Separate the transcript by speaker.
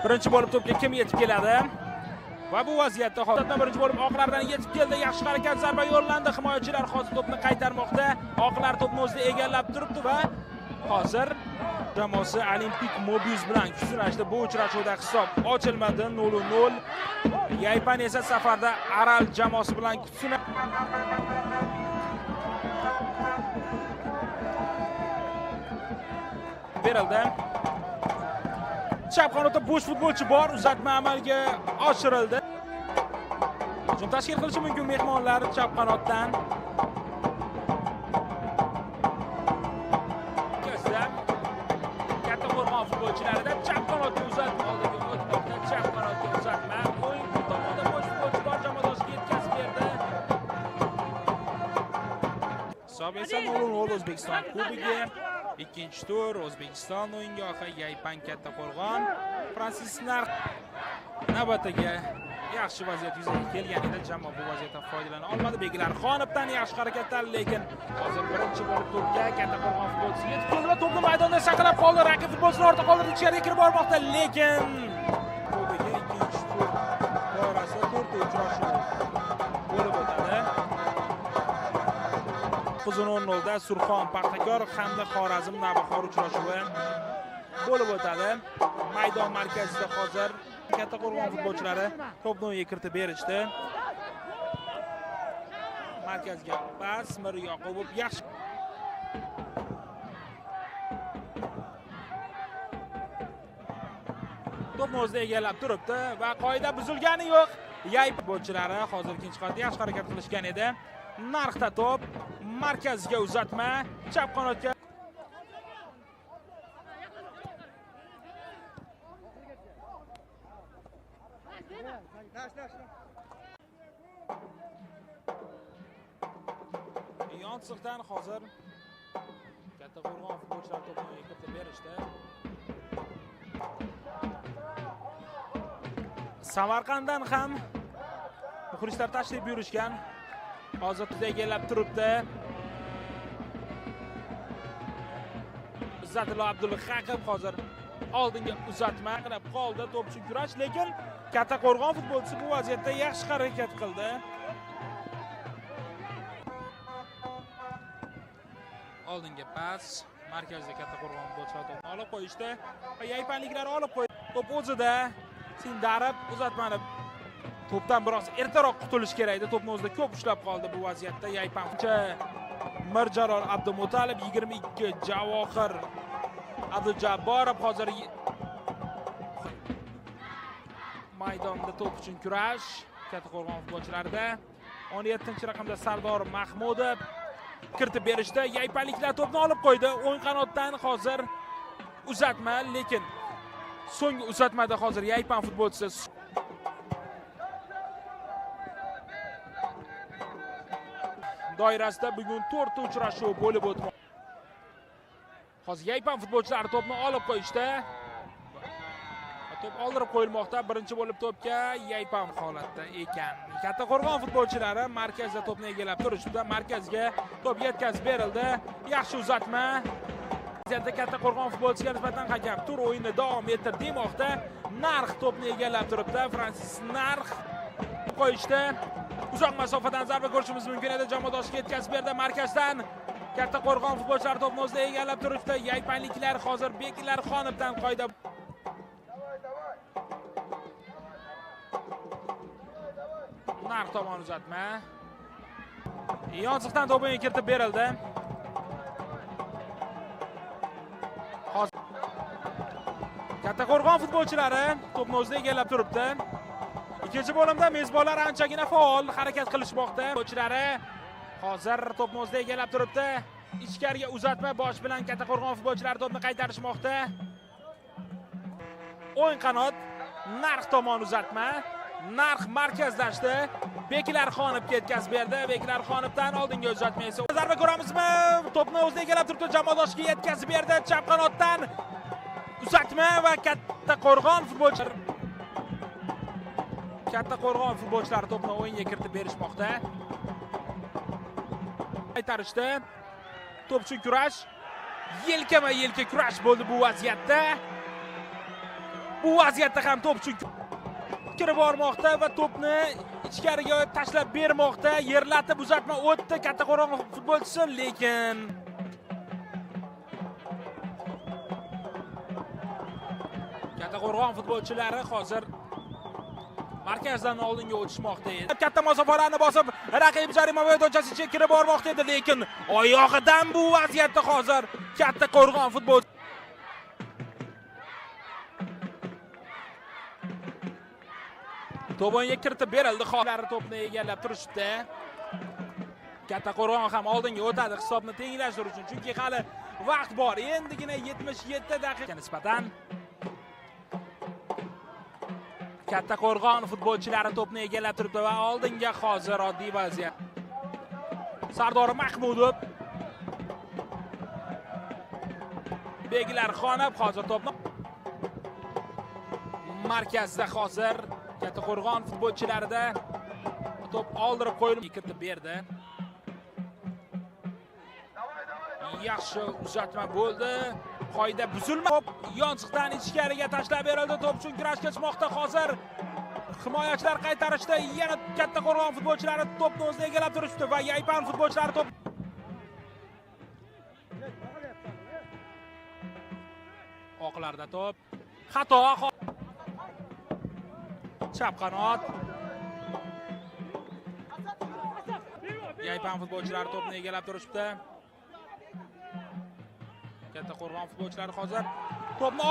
Speaker 1: Birinchi bo'lib to'pga kim yetib keladi? Va bu vaziyatda hozir birinchi bo'lib oqlardan yetib keldi. Yaxshi harakat, zarba yo'llandi. Himoyachilar hozir to'pni qaytarmoqda. Oqlar to'pni o'zida egallab turibdi va hozir jamoasi Olimpik Mobius bilan kuchlashdi. Bu uchrashuvda hisob ochilmadi, 0-0. Yaypan esa safarda Aral jamoasi bilan kuchlanadi. Berildi. Chap qanotda bo'sh futbolchi bor, uzatma amalga oshirildi. Hujum tashkil qilishi mumkin mehmonlar chap qanotdan. Katta qo'rg'on futbolchilarida chap qanotga uzatma oldiga o'tmoqda. Chap qanotga uzatma. O'yin tomonda bo'sh futbolchi bor, jamoadoshiga yetkazib berdi. Hisob esa 0-0 O'zbekiston Kubogi. Ikkinchi tur O'zbekiston o'yingohi Yaypan Katta qo'rg'on. Fransis Narx navbatiga yaxshi vaziyat yuzaga kelgan edi, jamoa bu vaziyatdan foydalana olmadi. Beklar Xonibdan yaxshi harakatlar, lekin hozir birinchi bo'lib to'pga Katta qo'rg'on futbolchisi yetib keldi va to'pni maydonda saqlab qoldi. Raqib futbolchini ortda qoldirib ichkariga kirib bormoqda, lekin Kubogi ikkinchi tur doirasida 4 uchrashuv bo'lib o'tadi. 9:00 da Surxon Paxtakor hamda Xorazm Navbahor uchrashuvi bo'lib o'tadi. Maydon markazida hozir Katta qo'rg'on futbolchilari to'pni o'yinga kiritib berishdi. Markazga pas Mir Yoqubov yaxshi to'pni o'zida egallab turibdi va qoida buzilgani yo'q. Yay futbolchilari hozir ikkinchi qavatda yaxshi harakat qilishgan edi. Narxda to'p markazga uzatma, chap qanotga Yonsiqdan hozir Katta qo'rg'on futbolchilari to'pni kiritib berishdi. Samarqanddan ham muxlislar tashrif buyurishgan. Hozir tuzda egallab turibdi. Izzatilla Abdulhaqov hozir oldinga uzatma qilib qoldi. To'pchi kurash, lekin Katta qo'rg'on futbolchisi bu vaziyatda yaxshi harakat qildi. Oldinga pas, markazda Katta qo'rg'on futbolchilari to'pni olib qo'yishdi va yaypanliklar olib qo'ydi. To'p o'zida Sindarib uzatmani to'pdan biroz ertaroq qutulish kerak edi. To'pni o'zida ko'p ushlab qoldi bu vaziyatda Yaypan. Mirjalol Abdumutalib 22, Javohir Abdujabborov hozir maydonda to'p uchun kurash. Katta qo'rg'on futbolchilarida 17-raqamda Sardor Mahmudov kiritib berishdi. Yaypanliklar to'pni olib qo'ydi. O'ng qanotdan hozir uzatma, lekin so'nggi uzatmada hozir Yaypan futbolchisi doirasida bugun 4 ta uchrashuv bo'lib o'tmoqda. Hozir Yaypan futbolchilari to'pni olib qo'yishdi. To'p oldirib qo'yilmoqda. Birinchi bo'lib to'pga Yaypan holatda ekan. Katta qo'rg'on futbolchilari markazda to'pni egallab turishdi. Markazga to'p yetkazib berildi. Yaxshi uzatma. Vaziyatda Katta qo'rg'on futbolchisiga nisbatan hakam tur o'yinni davom ettirdi demoqda. Narx to'pni egallab turibdi. Fransis Narx qo'yishdi. Uzoq masofadan zarba ko'rishimiz mumkin edi. Jamoadoshiga yetkazib berdi markazdan. Katta qo'rg'on futbolchilari to'pni o'zida egallab turibdi. Yaypanliklar hozir Beklar Xonibdan qoida. Narx tomon uzatma. Yonsiqdan to'pni kiritib berildi. Hozir Katta qo'rg'on futbolchilari to'pni o'zida egallab turibdi. Ikkinchi bo'limda mezbonlar anchagina faol harakat qilishmoqda. Futbolchilari hozir to'pni o'zida egallab turibdi. Ichkariga uzatma bosh bilan Katta qo'rg'on futbolchilari to'pni qaytarishmoqda. O'ng qanot Narx tomon uzatma. Narx markazlashdi. Beklar Xonibga yetkazib berdi. Beklar Xonibdan oldinga uzatma esa. Zarba ko'ramizmi? To'pni o'zida egallab turibdi. Jamoadoshiga yetkazib berdi. Chap qanotdan uzatma va Katta qo'rg'on futbolchilari to'pni o'yinga kiritib berishmoqda. Qaytarishdi. To'pchi kurash. Yelkama-yelka kurash bo'ldi bu vaziyatda. Bu vaziyatda ham to'p kirib bormoqda va to'pni ichkariga tashlab bermoqda. Yerlatib uzatma o'tdi Kattaqo'rg'on futbolchisi, lekin Kattaqo'rg'on futbolchilari hozir markazdan oldinga o'tishmoqda edi. Katta masofalarni bosib, raqib jarima maydonchasiga kirib bormoqda edi, lekin oyog'idan bu vaziyatda hozir Kattaqo'rg'on futbolchisi To'bonga kiritib berildi. Xohlari to'pni egallab turishdi. Kattaqo'rg'on ham oldinga o'tadi hisobni tenglashtirish uchun, chunki hali vaqt bor. Endigina 77 daqiqa nisbatan Kattaqo'rg'on futbolchilari to'pni egallab turibdi va oldinga hozir oddiy vaziyat. Sardor Mahmudov, Beglar Xonov hozir to'pni markazda hozir Kattaqo'rg'on futbolchilarida to'p oldirib qo'yilib kiritib berdi. Yaxshi uzatma bo'ldi. Qoida buzilma. To'p yonchiqdan ichkariga tashlab berildi. To'p uchun kurash kechmoqda hozir. Himoyachilar qaytarishda yana Kattaqo'rg'on futbolchilari to'pni o'zida egallab turishdi va Yaypan futbolchilari to'p oqlarda to'p. Xato. Chap qanot. Yaypan futbolchilari to'pni egallab turishdi. Kattaqo'rg'on futbolchilari hozir to'pni